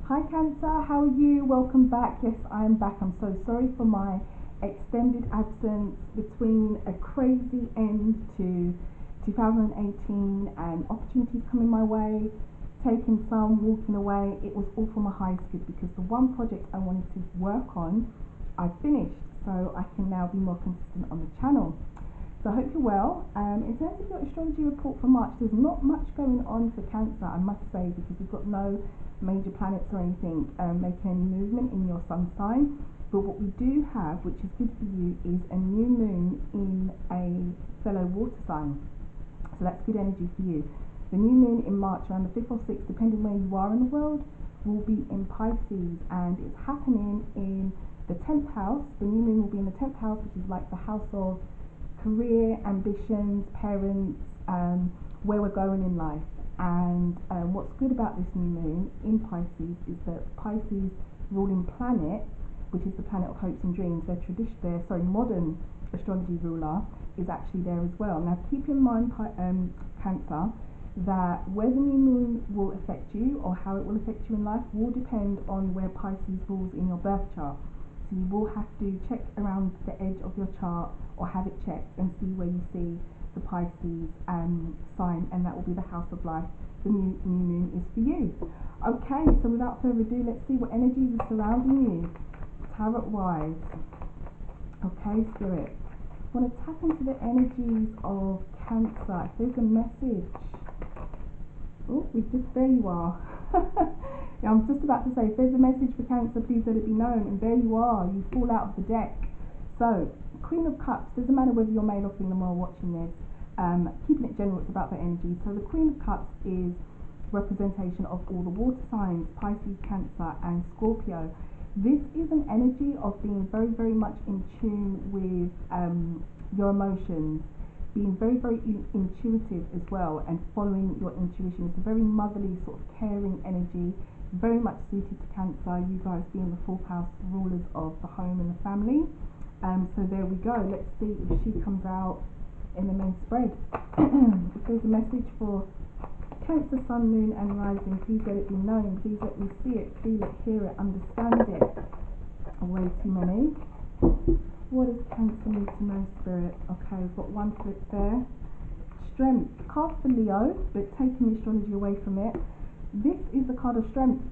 Hi Cancer, how are you? Welcome back. Yes, I am back. I'm so sorry for my extended absence between a crazy end to 2018 and opportunities coming my way, taking some, walking away. It was all for my highest good because the one project I wanted to work on, I finished, so I can now be more consistent on the channel. So I hope you're well. In terms of your astrology report for March, there's not much going on for Cancer, I must say, because we've got no major planets or anything making any movement in your sun sign. But what we do have, which is good for you, is a new moon in a fellow water sign. So that's good energy for you. The new moon in March, around the 5th or 6th, depending where you are in the world, will be in Pisces, and it's happening in the 10th house. The new moon will be in the 10th house, which is like the house of career, ambitions, parents, where we're going in life. And what's good about this new moon in Pisces is that Pisces ruling planet, which is the planet of hopes and dreams, their modern astrology ruler is actually there as well. Now keep in mind, Cancer, that where the new moon will affect you or how it will affect you in life will depend on where Pisces rules in your birth chart. So you will have to check around the edge of your chart or have it checked and see where you see the Pisces sign, and that will be the house of life the new moon is for you. Okay, so without further ado, let's see what energies are surrounding you tarot wise. Okay, Spirit, I want to tap into the energies of Cancer. If there's a message, there you are. Yeah, I'm just about to say, if there's a message for Cancer, please let it be known. And there you are, you fall out of the deck. So, Queen of Cups, doesn't matter whether you're male or female while watching this, keeping it general, it's about the energy. So the Queen of Cups is representation of all the water signs, Pisces, Cancer and Scorpio. This is an energy of being very, very much in tune with your emotions, being very, very intuitive as well, and following your intuition. It's a very motherly, sort of caring energy, very much suited to Cancer, you guys being the fourth house rulers of the home and the family. So there we go. Let's see if she comes out in the main spread. If there's a message for Cancer, Sun, Moon and Rising, please let it be known. Please let me see it, feel it, hear it, understand it. Way too many. What does Cancer need to know, Spirit? Okay, we've got one flip there. Strength. Card for Leo, but taking the astrology away from it. This is the card of strength.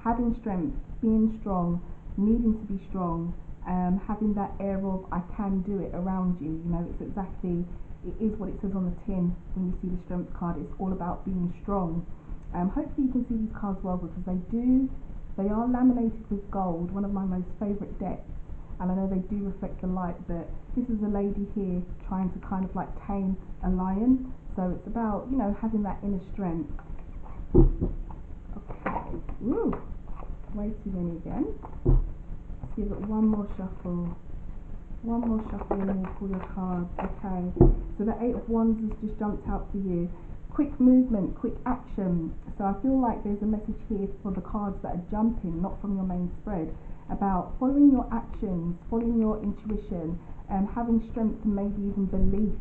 Having strength, being strong, needing to be strong, having that air of I can do it around you. You know, it is what it says on the tin when you see the strength card. It's all about being strong. Hopefully you can see these cards well, because they are laminated with gold, one of my most favourite decks. And I know they do reflect the light, but this is a lady here trying to kind of like tame a lion. So it's about, you know, having that inner strength. Okay. Ooh, way too many again. Let's give it one more shuffle. One more shuffle and then we'll pull your cards. Okay. So the Eight of Wands has just jumped out for you. Quick movement, quick action. So I feel like there's a message here for the cards that are jumping, not from your main spread, about following your actions, following your intuition, and having strength and maybe even belief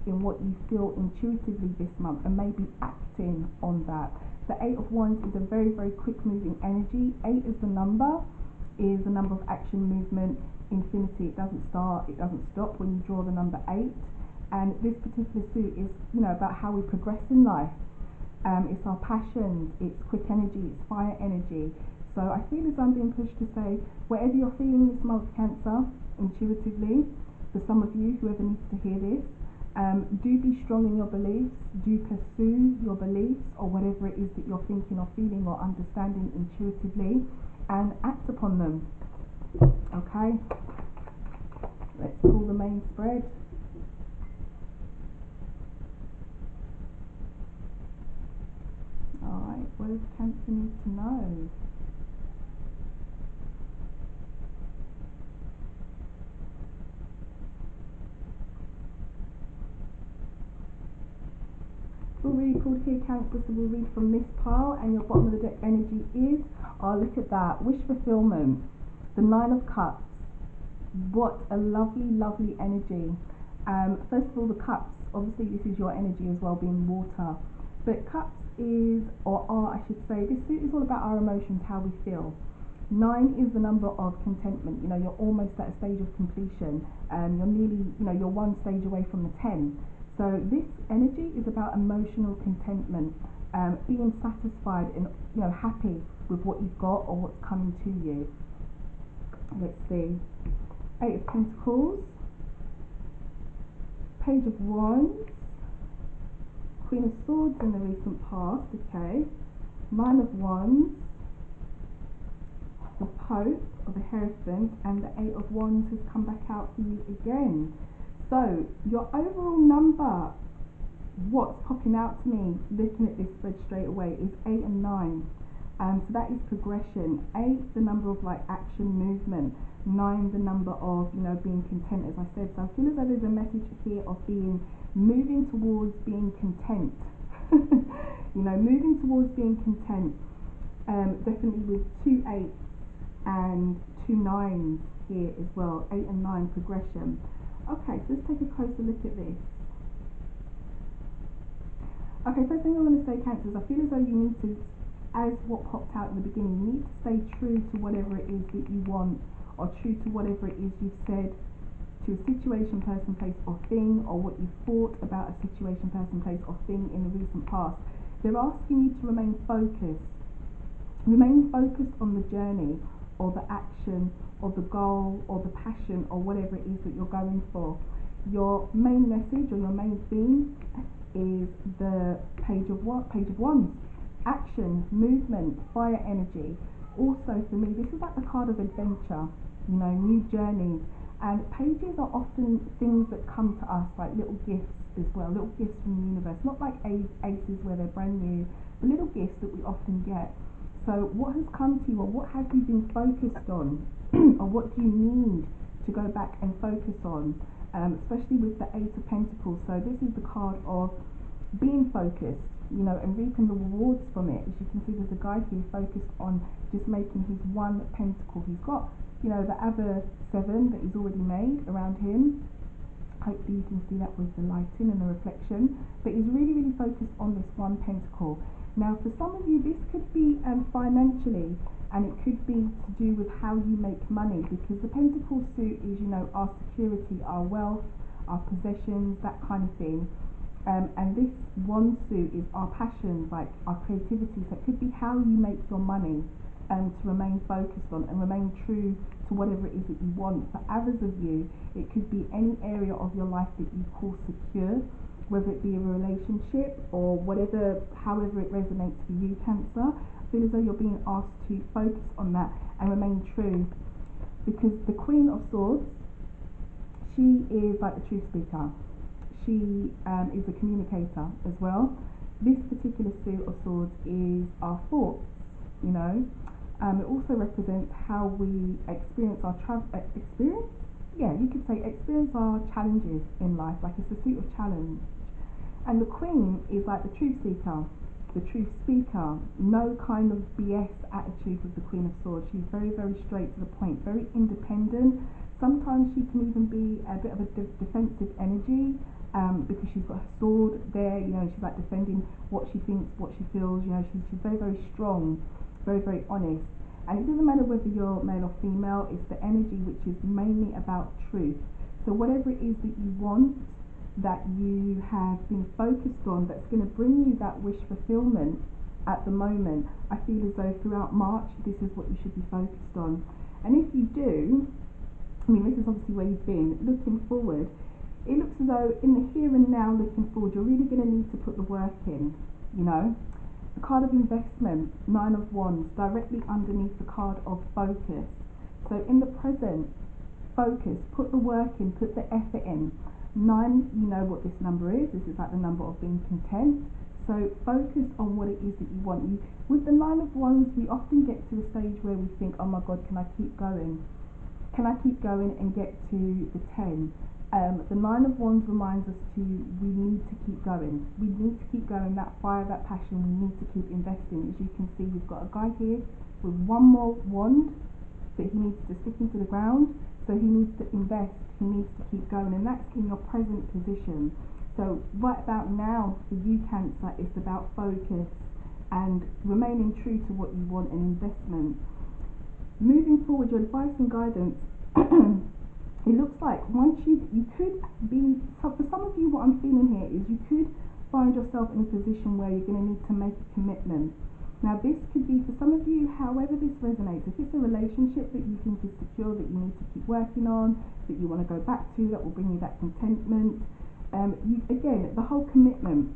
in what you feel intuitively this month, and maybe acting on that. The Eight of Wands is a very, very quick moving energy. 8 is the number of action, movement, infinity. It doesn't start, it doesn't stop when you draw the number 8. And this particular suit is, you know, about how we progress in life. It's our passions, it's quick energy, it's fire energy. So I feel as I'm being pushed to say, whatever you're feeling this month, Cancer, intuitively, for some of you, whoever needs to hear this, do be strong in your beliefs, do pursue your beliefs, or whatever it is that you're thinking or feeling or understanding intuitively, and act upon them. Okay, let's pull the main spread. Alright, what does Cancer need to know? We'll read called here Cancer, so we'll read from this pile, and your bottom of the deck energy is, oh look at that, wish fulfillment, the Nine of Cups. What a lovely, lovely energy. First of all, the cups, obviously this is your energy as well, being water. But cups is, or are I should say, this suit is all about our emotions, how we feel. 9 is the number of contentment. You know, you're almost at a stage of completion. You're nearly, you know, you're one stage away from the 10. So this energy is about emotional contentment, being satisfied and, you know, happy with what you've got or what's coming to you. Let's see. 8 of Pentacles, Page of Wands, Queen of Swords in the recent past, okay, 9 of Wands, the Pope of the Hierophant, and the 8 of Wands has come back out for you again. So your overall number, what's popping out to me looking at this spread straight away, is 8 and 9. So that is progression. 8, the number of like action, movement. 9, the number of, you know, being content, as I said. So I feel as though there's a message here of moving towards being content. You know, moving towards being content. Definitely with 2 8s and 2 9s here as well. 8 and 9 progression. Okay, so let's take a closer look at this. Okay, first thing I want to say, Cancers, I feel as though you need to, as what popped out in the beginning, you need to stay true to whatever it is that you want, or true to whatever it is you've said to a situation, person, place, or thing, or what you thought about a situation, person, place, or thing in the recent past. They're asking you to remain focused. Remain focused on the journey, or the action, or the goal, or the passion, or whatever it is that you're going for. Your main message, or your main theme, is the Page of Wands. Action, movement, fire energy. Also for me, this is like the card of adventure, you know, new journeys. And pages are often things that come to us, like little gifts as well, little gifts from the universe. Not like aces where they're brand new, but little gifts that we often get. So what has come to you, or what have you been focused on, or what do you need to go back and focus on, especially with the 8 of Pentacles. So this is the card of being focused, you know, and reaping the rewards from it. As you can see, there's a guy here focused on just making his 1 pentacle. He's got, you know, the other 7 that he's already made around him. Hopefully you can see that with the lighting and the reflection. But he's really, really focused on this 1 pentacle. Now, for some of you, this could be financially, and it could be to do with how you make money, because the pentacle suit is, you know, our security, our wealth, our possessions, that kind of thing. And this 1 suit is our passions, like our creativity. So it could be how you make your money, to remain focused on and remain true to whatever it is that you want. For others of you, it could be any area of your life that you call secure, whether it be a relationship or whatever, however it resonates for you, Cancer. I feel as though you're being asked to focus on that and remain true, because the Queen of Swords, she is like the truth speaker. She is a communicator as well. This particular suit of swords is our thoughts, you know. It also represents how we experience our experience our challenges in life. Like, it's a suit of challenge. And the Queen is like the truth seeker, the truth speaker. No kind of BS attitude with the Queen of Swords. She's very, very straight to the point, very independent. Sometimes she can even be a bit of a defensive energy, because she's got her sword there, you know. She's like defending what she thinks, what she feels, you know. She's very, very strong, very, very honest. And it doesn't matter whether you're male or female, it's the energy which is mainly about truth. So whatever it is that you want, that you have been focused on, that's going to bring you that wish fulfillment at the moment, I feel as though throughout March, this is what you should be focused on. And if you do, I mean, this is obviously where you've been, looking forward, it looks as though in the here and now, looking forward, you're really going to need to put the work in, you know. The card of investment, 9 of Wands, directly underneath the card of focus. So in the present, focus, put the work in, put the effort in. 9, you know what this number is. This is like the number of being content. So focus on what it is that you want. With the 9 of Wands, we often get to a stage where we think, oh my God, can I keep going? Can I keep going and get to the 10? The 9 of Wands reminds us we need to keep going. We need to keep going, that fire, that passion, we need to keep investing. As you can see, we've got a guy here with 1 more wand that he needs to stick into the ground. So he needs to invest, he needs to keep going, and that's in your present position. So right about now for you Cancer, it's about focus and remaining true to what you want in investment. Moving forward, your advice and guidance, it looks like once you could be, so for some of you what I'm feeling here is you could find yourself in a position where you're going to need to make a commitment. Now this could be for some of you, however this resonates, if it's a relationship that you think is secure, that you need to keep working on, that you want to go back to, that will bring you that contentment, again, the whole commitment,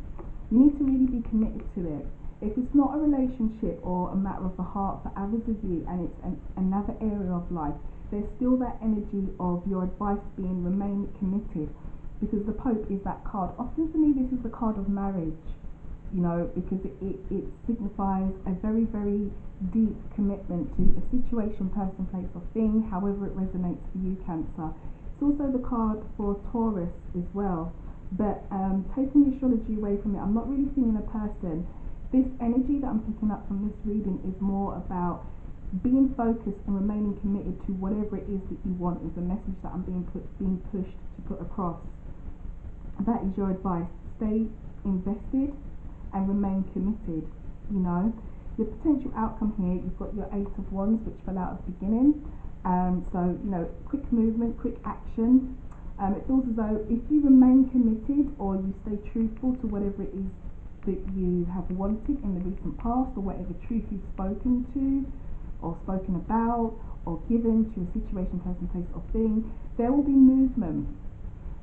you need to really be committed to it. If it's not a relationship or a matter of the heart for others of you and it's another area of life, there's still that energy of your advice being remain committed, because the Pope is that card. Often for me this is the card of marriage, because it signifies a very, very deep commitment to a situation, person, place or thing, however it resonates for you Cancer. It's also the card for Taurus as well, but taking the astrology away from it, I'm not really feeling a person. This energy that I'm picking up from this reading is more about being focused and remaining committed to whatever it is that you want, is the message that I'm being pushed to put across. That is your advice. Stay invested and remain committed. Your potential outcome here, you've got your Eight of Wands, which fell out at the beginning. So quick movement, quick action. It feels as though if you remain committed or you stay truthful to whatever it is that you have wanted in the recent past, or whatever truth you've spoken to or spoken about or given to a situation, person, place or thing, there will be movement.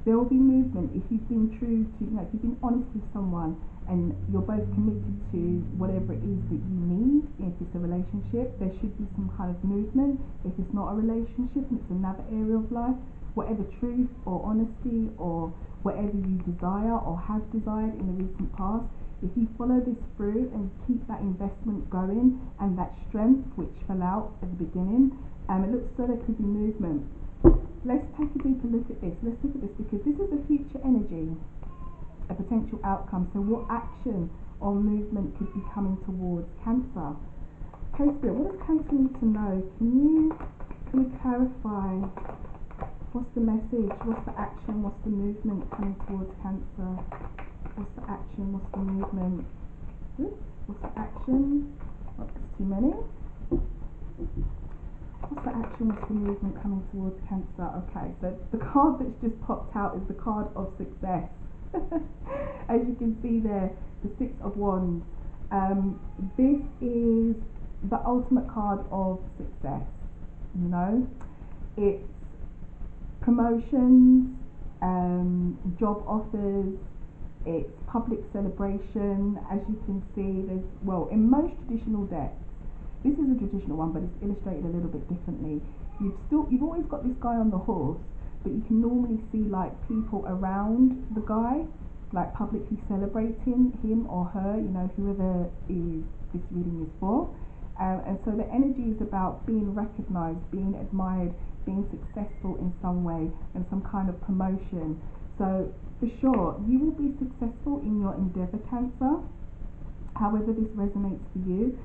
There will be movement if you've been true to, if you've been honest with someone and you're both committed to whatever it is that you need. If it's a relationship, there should be some kind of movement. If it's not a relationship and it's another area of life, whatever truth or honesty or whatever you desire or have desired in the recent past, if you follow this through and keep that investment going and that strength which fell out at the beginning, it looks so there could be movement. Let's take a deeper look at this. Let's look at this because this is a future energy, a potential outcome. So what action or movement could be coming towards Cancer? Okay, Spirit, what does Cancer need to know? Can you clarify what's the message, what's the action, what's the movement coming towards Cancer? What's the action, what's the movement? Oops, what's the action? Oh, that's too many. What's the action, what's the movement coming towards Cancer? Okay, so the card that's just popped out is the card of success. As you can see there, the Six of Wands. This is the ultimate card of success. It's promotions, job offers, it's public celebration. As you can see, there's, in most traditional decks, this is a traditional one, but it's illustrated a little bit differently. You've always got this guy on the horse, but you can normally see like people around the guy, like publicly celebrating him or her, whoever is this reading is for. And so the energy is about being recognized, being admired, being successful in some way, and some kind of promotion. So for sure, you will be successful in your endeavor, Cancer, however this resonates for you.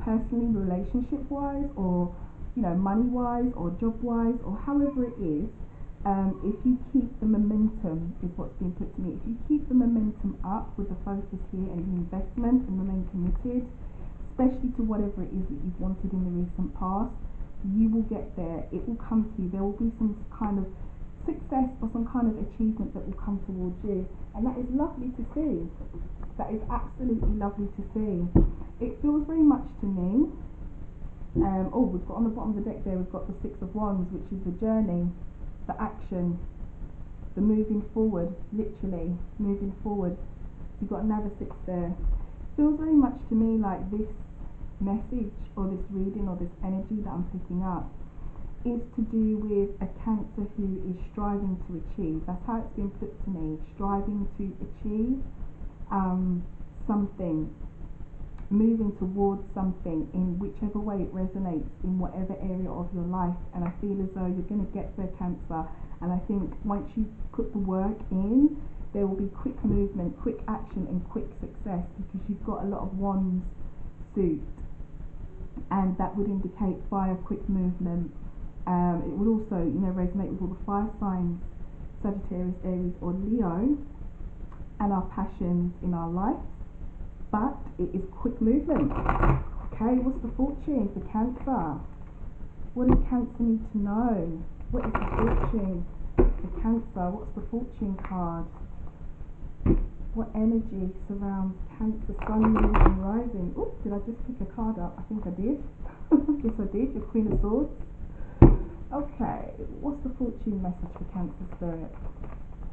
Personally, relationship wise, or money wise, or job wise, or however it is, if you keep the momentum, is what's being put to me, if you keep the momentum up with the focus here and the investment and remain committed, especially to whatever it is that you've wanted in the recent past, you will get there. It will come to you. There will be some kind of success or some kind of achievement that will come towards you, and that is lovely to see. That is absolutely lovely to see. It feels very much to me, we've got on the bottom of the deck there, we've got the Six of Wands, which is the journey, the action, the moving forward, literally moving forward. You've got another six there. Feels very much to me like this message or this reading or this energy that I'm picking up is to do with a Cancer who is striving to achieve. That's how it's been put to me, striving to achieve something, moving towards something in whichever way it resonates in whatever area of your life. And I feel as though you're going to get there, Cancer, and I think once you put the work in, there will be quick movement, quick action and quick success, because you've got a lot of wands suit, and that would indicate fire, quick movement. It would also resonate with all the fire signs, Sagittarius, Aries or Leo, and our passions in our life, but it is quick movement. Okay, what's the fortune for Cancer? What does Cancer need to know? What is the fortune for Cancer? What's the fortune card? What energy surrounds Cancer, Sun, Moon and Rising? Oh, did I just pick a card up? I think I did. Yes, I did. Your Queen of Swords. Okay, what's the fortune message for Cancer Spirit?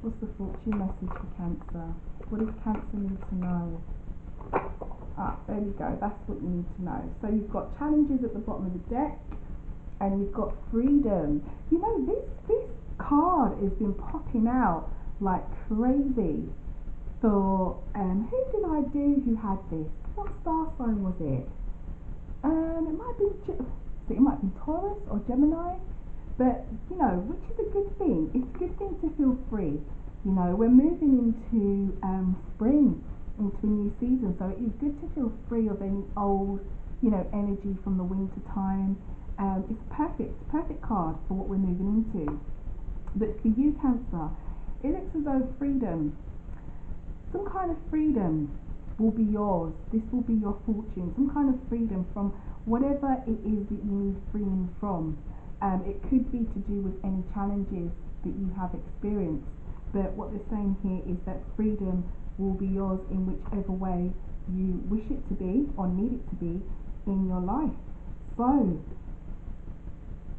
What's the fortune message for Cancer? What does Cancer need to know? There you go. That's what you need to know. So you've got challenges at the bottom of the deck, and you've got freedom. You know, this card has been popping out like crazy. So, who did I do who had this? What star sign was it? It might be Taurus or Gemini. But, you know, which is a good thing. It's a good thing to feel free. You know, we're moving into spring, into a new season. So it is good to feel free of any old, you know, energy from the winter time. It's perfect card for what we're moving into. But for you, Cancer, it looks as though freedom, some kind of freedom will be yours. This will be your fortune. Some kind of freedom from whatever it is that you need freeing from. It could be to do with any challenges that you have experienced. But what they're saying here is that freedom will be yours in whichever way you wish it to be or need it to be in your life. So,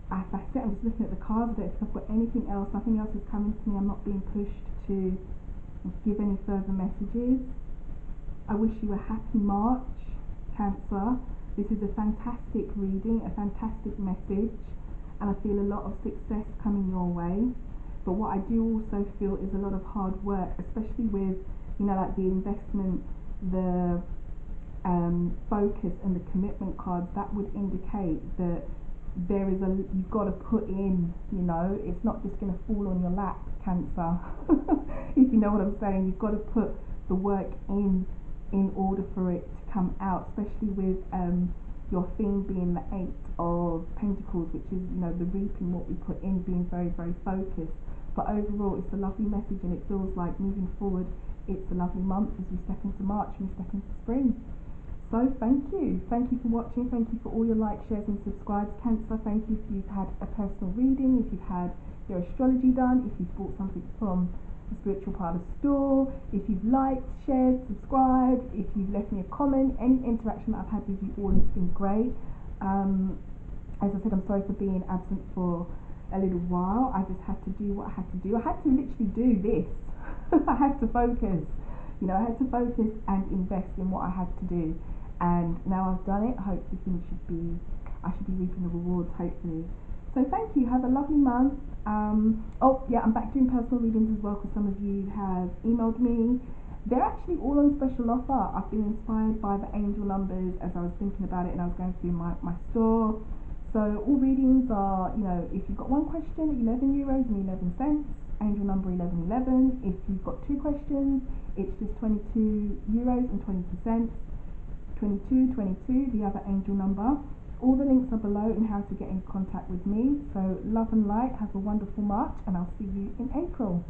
as I said, I'm just looking at the cards there. If I've got anything else, nothing else is coming to me. I'm not being pushed to give any further messages. I wish you a happy March, Cancer. This is a fantastic reading, a fantastic message, and I feel a lot of success coming your way. But what I do also feel is a lot of hard work, especially with, you know, like the investment, the focus and the commitment cards. That would indicate that you've got to put in, you know, it's not just going to fall on your lap, Cancer. If you know what I'm saying, you've got to put the work in order for it to come out, especially with your theme being the Eight of Pentacles, which is, you know, the reaping what we put in, being very, very focused. But overall, it's a lovely message, and it feels like moving forward, it's a lovely month as we step into March and we step into spring. So thank you for watching. Thank you for all your likes, shares and subscribes, Cancer. Thank you if you've had a personal reading, if you've had your astrology done, if you've bought something from the Spiritual Parlour store, if you've liked, shared, subscribed, if you've left me a comment. Any interaction that I've had with you all has been great. As I said, I'm sorry for being absent for a little while. I just had to do what I had to do. I had to literally do this. I had to focus. You know, I had to focus and invest in what I had to do. And now I've done it, hopefully I should be reaping the rewards, hopefully. So thank you, have a lovely month. Oh yeah, I'm back doing personal readings as well, because some of you have emailed me. They're actually all on special offer. I've been inspired by the angel numbers as I was thinking about it and I was going through my store. So all readings are, you know, if you've got one question, €11 and 11 cents, angel number 1111. If you've got two questions, it's just €22 and 22 cents. 2222, the other angel number. All the links are below and how to get in contact with me. So love and light, have a wonderful March, and I'll see you in April.